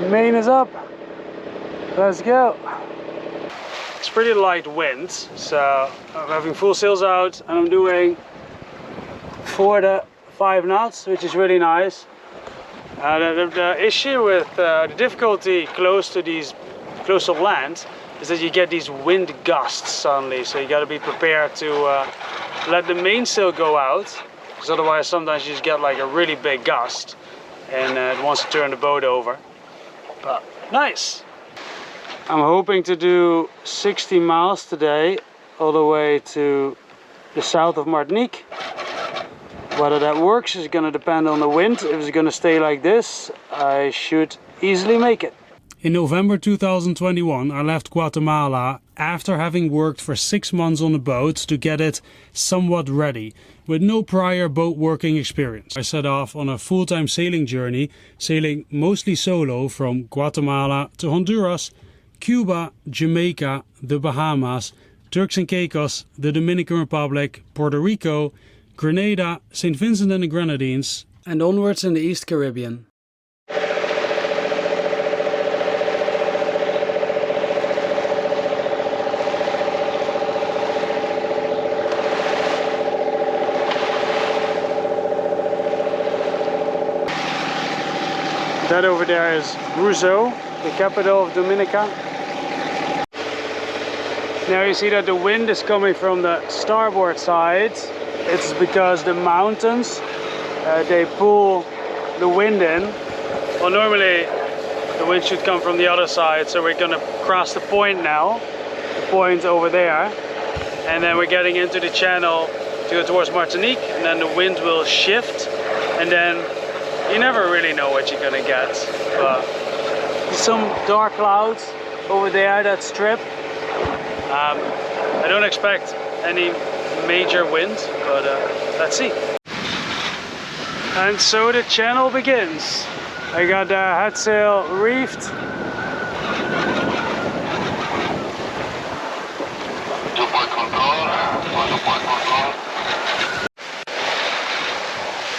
Main is up. Let's go. It's pretty light wind, so I'm having full sails out and I'm doing 4 to 5 knots, which is really nice. The issue with the difficulty close to land is that you get these wind gusts suddenly, so you got to be prepared to let the mainsail go out, because otherwise sometimes you just get like a really big gust and it wants to turn the boat over. But nice. I'm hoping to do 60 miles today all the way to the south of Martinique. Whether that works is going to depend on the wind. If it's going to stay like this, I should easily make it. In November 2021, I left Guatemala after having worked for 6 months on the boat to get it somewhat ready, with no prior boat working experience. I set off on a full-time sailing journey, sailing mostly solo from Guatemala to Honduras, Cuba, Jamaica, the Bahamas, Turks and Caicos, the Dominican Republic, Puerto Rico, Grenada, St. Vincent and the Grenadines, and onwards in the East Caribbean. That over there is Roseau, the capital of Dominica. Now you see that the wind is coming from the starboard side. It's because the mountains, they pull the wind in. Well, normally the wind should come from the other side, so we're gonna cross the point now, the point over there, and then we're getting into the channel to go towards Martinique, and then the wind will shift, and then you never really know what you're gonna get. But some dark clouds over there, that strip. I don't expect any major wind, but let's see. And so the channel begins. I got the head sail reefed.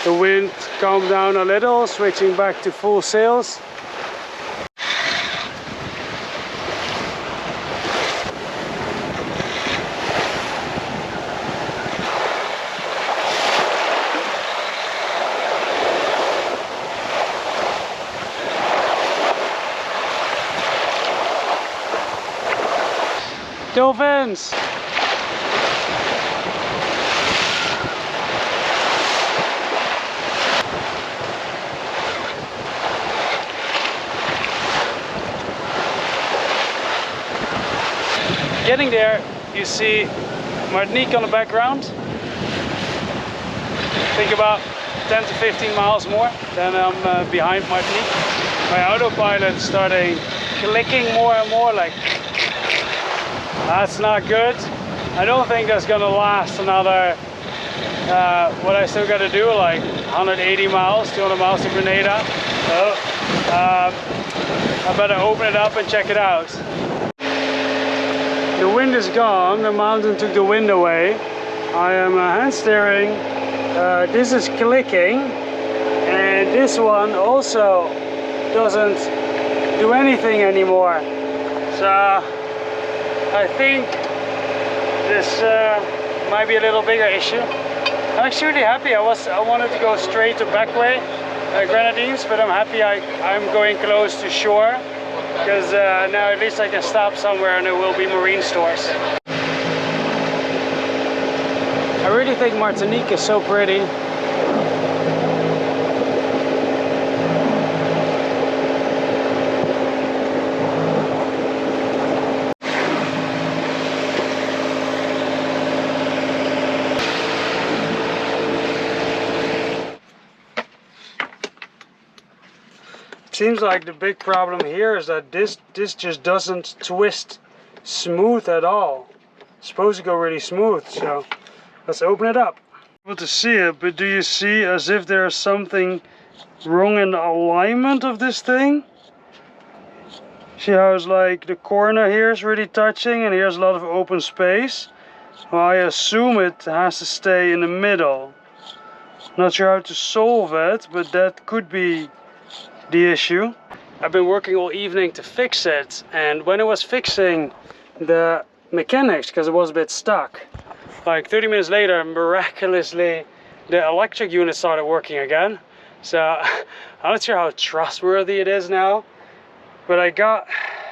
The wind calmed down a little, switching back to full sails. Dolphins! Getting there, you see Martinique on the background. Think about 10 to 15 miles more, then I'm behind Martinique. My autopilot starting clicking more and more, like that's not good. I don't think that's gonna last another, what I still gotta do, like 180 miles, 200 miles to Grenada. So, I better open it up and check it out. The wind is gone, the mountain took the wind away. I am hand steering, this is clicking, and this one also doesn't do anything anymore. So I think this might be a little bigger issue. I'm actually really happy. I wanted to go straight to Backway, Grenadines, but I'm happy I'm going close to shore, because now at least I can stop somewhere and there will be marine stores. I really think Martinique is so pretty. Seems like the big problem here is that this just doesn't twist smooth at all. It's supposed to go really smooth, so let's open it up. Able to see it, but do you see as if there's something wrong in the alignment of this thing? See how it's like the corner here is really touching and here's a lot of open space? Well, I assume it has to stay in the middle. Not sure how to solve it, but that could be the issue. I've been working all evening to fix it, and when I was fixing the mechanics, because it was a bit stuck, like 30 minutes later, miraculously the electric unit started working again. So I'm not sure how trustworthy it is now, but I got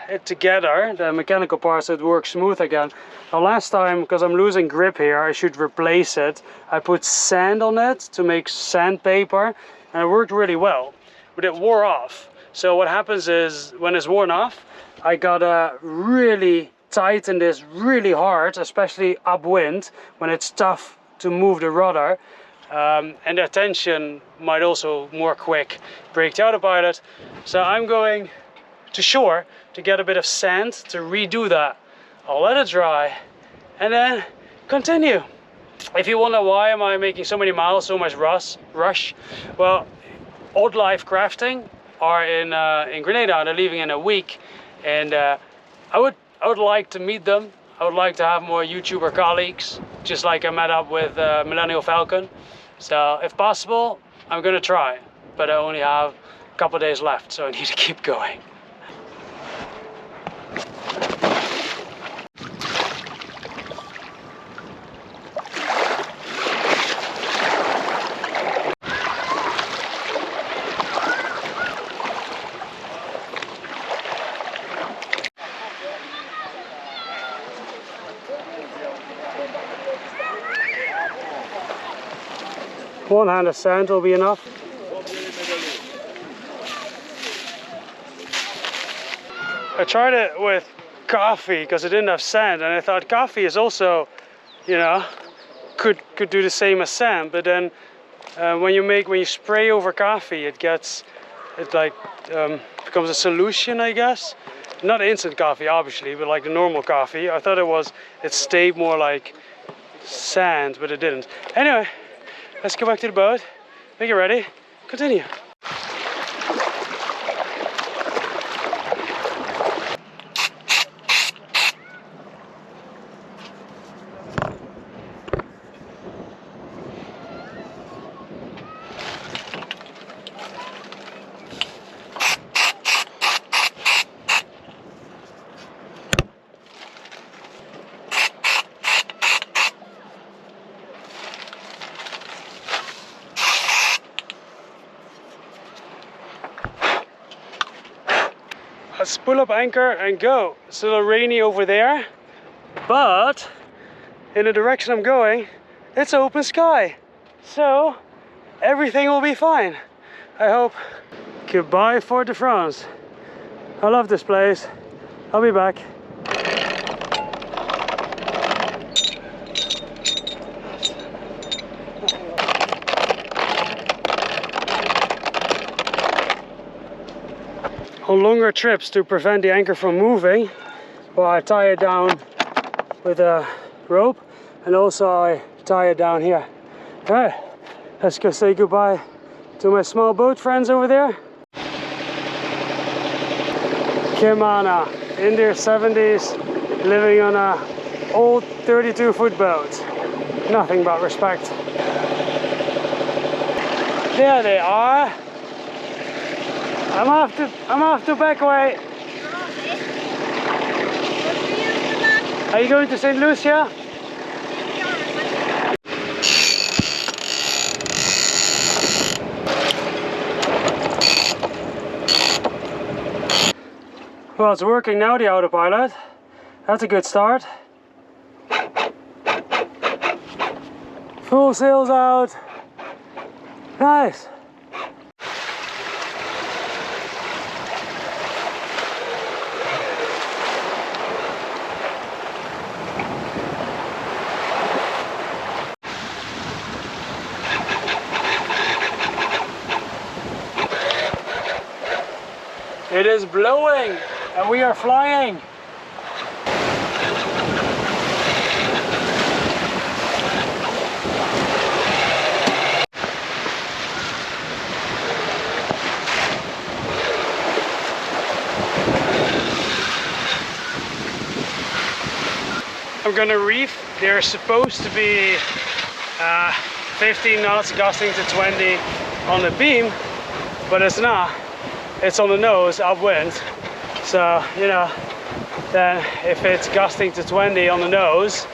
it together, the mechanical parts, so it works smooth again. Now last time, because I'm losing grip here, I should replace it. I put sand on it to make sandpaper, and it worked really well, but it wore off. So what happens is, when it's worn off, I gotta really tighten this really hard, especially upwind, when it's tough to move the rudder. And the tension might also more quick break the autopilot. So I'm going to shore to get a bit of sand to redo that. I'll let it dry and then continue. If you wonder why am I making so many miles, so much rush, well, Old Life Crafting are in Grenada, and they're leaving in a week, and I would like to meet them. I would like to have more YouTuber colleagues, just like I met up with Millennial Falcon. So if possible, I'm gonna try, but I only have a couple days left, so I need to keep going. One hand of sand will be enough. I tried it with coffee because it didn't have sand, and I thought coffee is also, you know, could do the same as sand. But then when you spray over coffee, it becomes a solution, I guess. Not instant coffee, obviously, but like the normal coffee. I thought it stayed more like sand, but it didn't. Anyway. Let's go back to the boat, make it ready, continue. Let's pull up anchor and go. It's a little rainy over there, but in the direction I'm going, it's open sky. So everything will be fine, I hope. Goodbye Fort de France. I love this place. I'll be back. On longer trips, to prevent the anchor from moving, well, I tie it down with a rope, and also I tie it down here. Alright, let's go say goodbye to my small boat friends over there. Kimana, in their 70s, living on a old 32-foot boat. Nothing but respect. There they are. I'm off to Backway. Are you going to St. Lucia? Well, it's working now, the autopilot. That's a good start. Full sails out. Nice. It is blowing and we are flying. I'm gonna reef. They're supposed to be 15 knots gusting to 20 on the beam, but it's not. it's on the nose, upwind. So, you know, then if it's gusting to 20 on the nose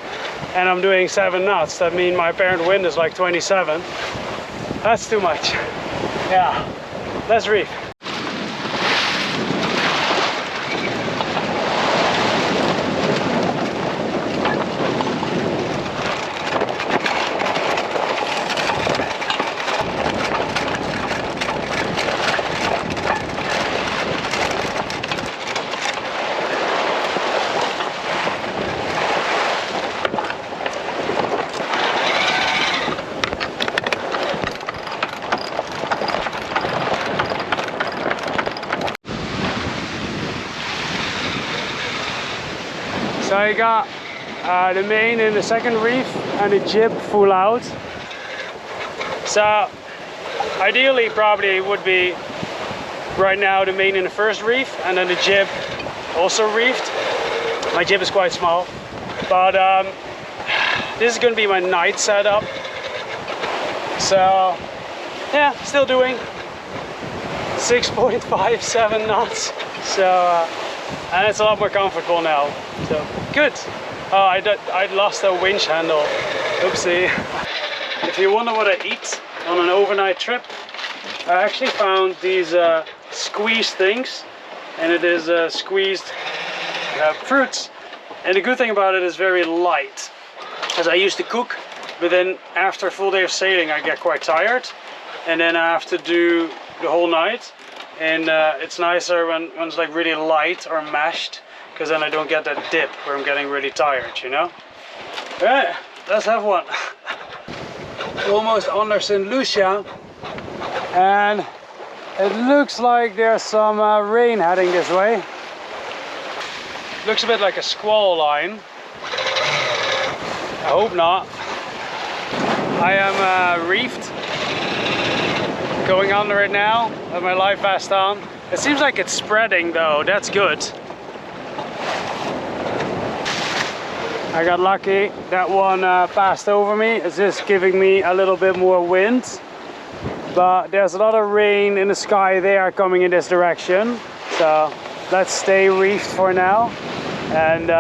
and I'm doing 7 knots, that means my apparent wind is like 27. That's too much. Yeah, let's reef. So I got the main in the second reef and the jib full out. So ideally probably would be right now the main in the first reef and then the jib also reefed. My jib is quite small, but this is going to be my night setup. So yeah, still doing 6.57 knots. So and it's a lot more comfortable now. So good. Oh, I lost a winch handle. Oopsie. If you wonder what I eat on an overnight trip, I actually found these squeezed things, and it is squeezed fruits. And the good thing about it is very light, as I used to cook, but then after a full day of sailing I get quite tired, and then I have to do the whole night. And it's nicer when it's like really light or mashed, because then I don't get that dip where I'm getting really tired, you know? Alright, let's have one. Almost under St. Lucia, and it looks like there's some rain heading this way. Looks a bit like a squall line. I hope not. I am reefed. Going under it now with my life vest on. It seems like it's spreading though, that's good. I got lucky, that one passed over me. It's just giving me a little bit more wind. But there's a lot of rain in the sky there coming in this direction. So let's stay reefed for now and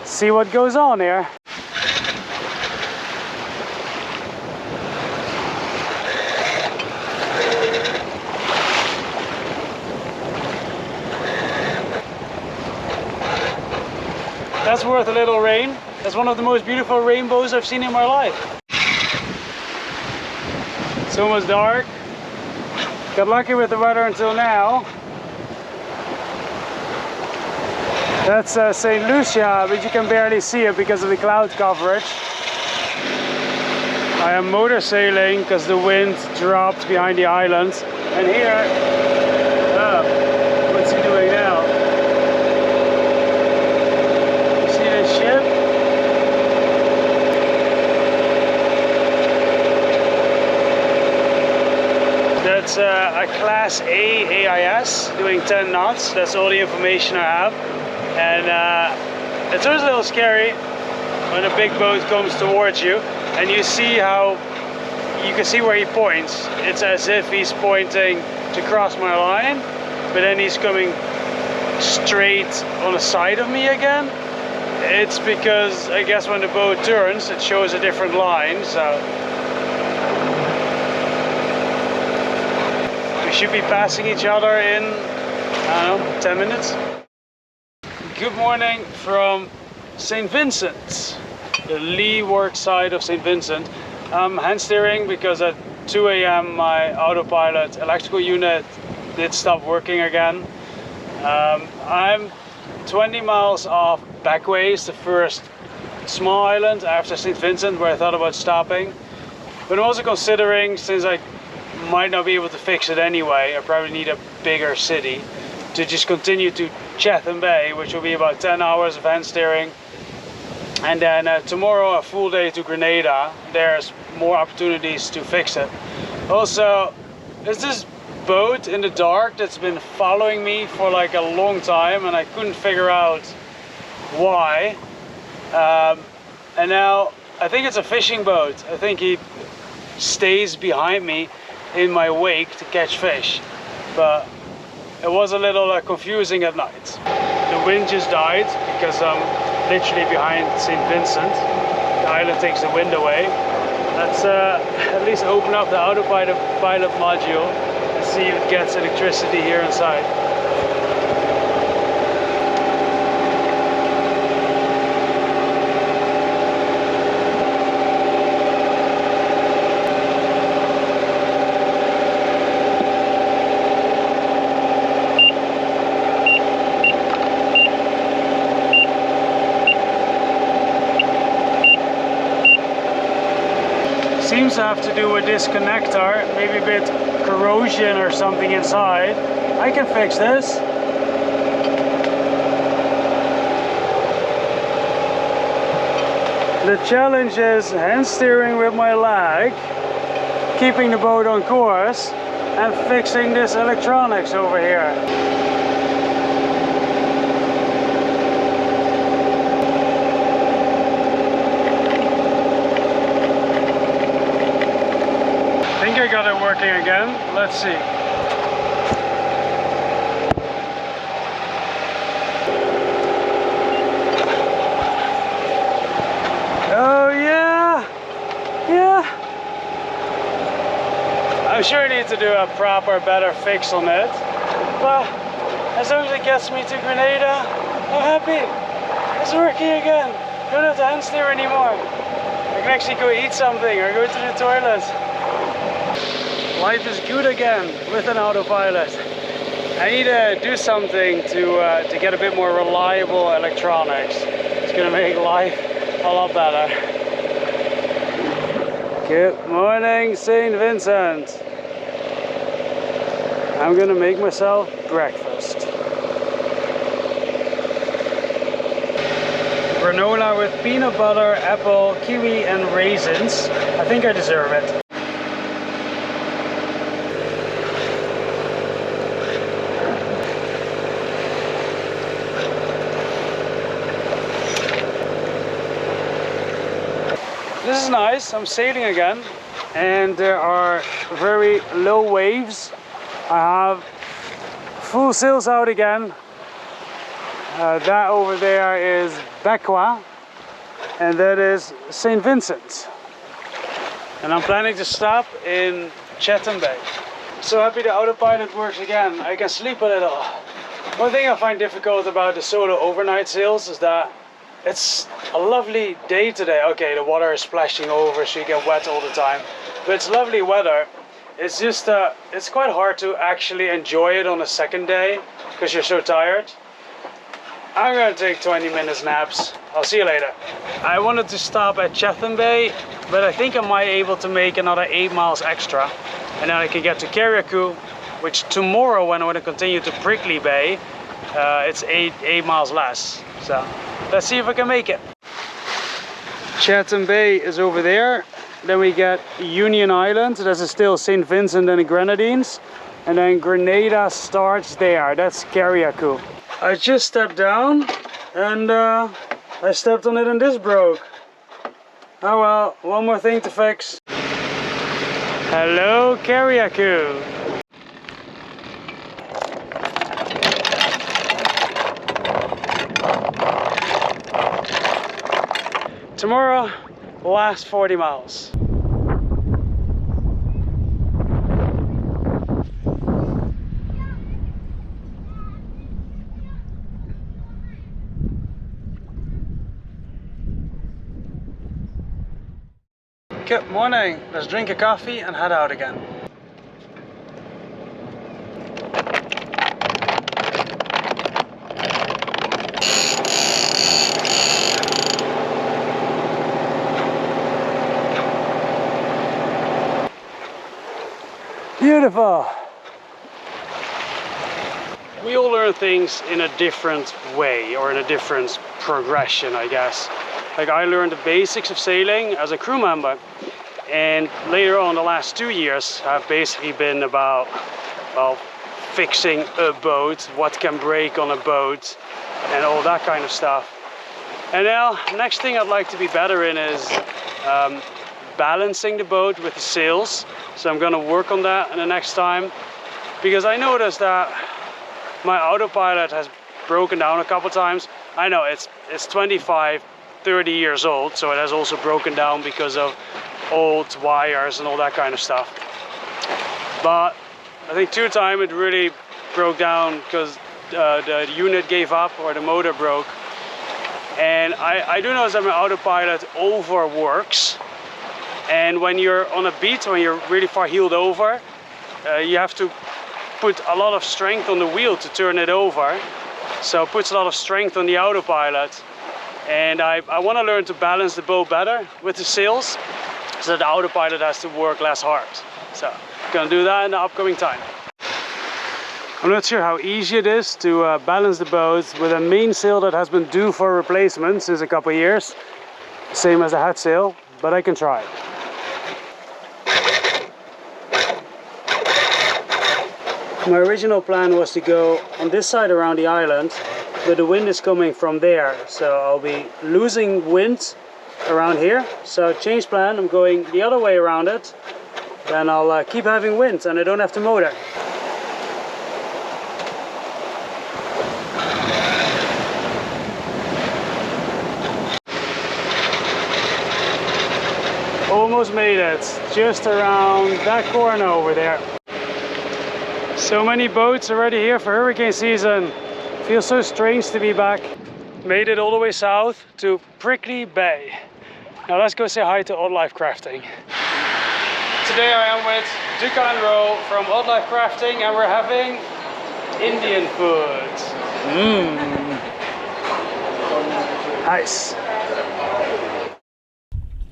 see what goes on here. That's worth a little rain. That's one of the most beautiful rainbows I've seen in my life. It's almost dark. Got lucky with the weather until now. That's St. Lucia, but you can barely see it because of the cloud coverage. I am motor sailing because the wind dropped behind the island. And here, what's he doing now? Ship. That's a Class A AIS doing 10 knots. That's all the information I have. And it's always a little scary when a big boat comes towards you and you see how you can see where he points. It's as if he's pointing to cross my line, but then he's coming straight on the side of me again. It's because I guess when the boat turns it shows a different line, so we should be passing each other in, I don't know, 10 minutes. Good morning from St. Vincent, the leeward side of St. Vincent. I'm hand steering because at 2 AM my autopilot electrical unit did stop working again. I'm 20 miles off Backways, the first small island after St. Vincent, where I thought about stopping. But I'm also considering, since I might not be able to fix it anyway, I probably need a bigger city, to just continue to Chatham Bay, which will be about 10 hours of hand steering. And then tomorrow a full day to Grenada. There's more opportunities to fix it. Also, there's this boat in the dark that's been following me for like a long time and I couldn't figure out why. And now I think it's a fishing boat. I think he stays behind me in my wake to catch fish. But it was a little confusing at night. The wind just died because I'm literally behind St. Vincent. The island takes the wind away. Let's at least open up the autopilot module and see if it gets electricity here inside. Seems to have to do with this connector, maybe a bit corrosion or something inside. I can fix this. The challenge is hand steering with my leg, keeping the boat on course, and fixing this electronics over here. I got it working again. Let's see. Oh yeah, yeah. I'm sure I need to do a proper, better fix on it, but as long as it gets me to Grenada, I'm happy. It's working again. Don't have to hand steer anymore. I can actually go eat something or go to the toilet. Life is good again with an autopilot. I need to do something to get a bit more reliable electronics. It's going to make life a lot better. Good morning, St. Vincent. I'm going to make myself breakfast. Granola with peanut butter, apple, kiwi and raisins. I think I deserve it. This is nice. I'm sailing again and there are very low waves. I have full sails out again. That over there is Bequa and that is St. Vincent. And I'm planning to stop in Chatham Bay. So happy the autopilot works again. I can sleep a little. One thing I find difficult about the solo overnight sails is that it's a lovely day today. Okay, the water is splashing over so you get wet all the time. But it's lovely weather. It's just, it's quite hard to actually enjoy it on the second day because you're so tired. I'm gonna take 20 minutes naps. I'll see you later. I wanted to stop at Chatham Bay, but I think I might be able to make another 8 miles extra. And then I can get to Carriacou, which tomorrow when I want to continue to Prickly Bay, it's 8 miles less. So let's see if I can make it. Chatham Bay is over there. Then we get Union Island. This is still St. Vincent and the Grenadines. And then Grenada starts there. That's Carriacou. I just stepped down and I stepped on it and this broke. Oh well, one more thing to fix. Hello Carriacou. Tomorrow, last 40 miles. Good morning. Let's drink a coffee and head out again. Beautiful. We all learn things in a different way or in a different progression, I guess. Like I learned the basics of sailing as a crew member, and later on the last 2 years have basically been about, well, fixing a boat, what can break on a boat and all that kind of stuff. And now next thing I'd like to be better in is balancing the boat with the sails. So I'm going to work on that in the next time, because I noticed that my autopilot has broken down a couple times. I know it's 25, 30 years old, so it has also broken down because of old wires and all that kind of stuff. But I think 2 times it really broke down because the unit gave up or the motor broke. And I do notice that my autopilot overworks. And when you're on a beat, when you're really far heeled over, you have to put a lot of strength on the wheel to turn it over. So it puts a lot of strength on the autopilot. And I want to learn to balance the boat better with the sails, so the autopilot has to work less hard. So I'm gonna do that in the upcoming time. I'm not sure how easy it is to balance the boat with a mainsail that has been due for replacement since a couple of years. Same as the head sail, but I can try. My original plan was to go on this side around the island, but the wind is coming from there, so I'll be losing wind around here. So change plan, I'm going the other way around it, then I'll keep having wind and I don't have to motor. Almost made it, just around that corner over there. So many boats already here for hurricane season. Feels so strange to be back. Made it all the way south to Prickly Bay. Now let's go say hi to Odd Life Crafting. Today I am with Duca and Ro from Odd Life Crafting and we're having Indian food. Nice.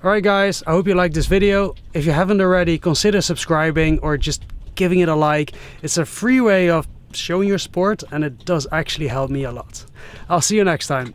Alright guys, I hope you liked this video. If you haven't already, consider subscribing or just giving it a like. It's a free way of showing your support and it does actually help me a lot. I'll see you next time.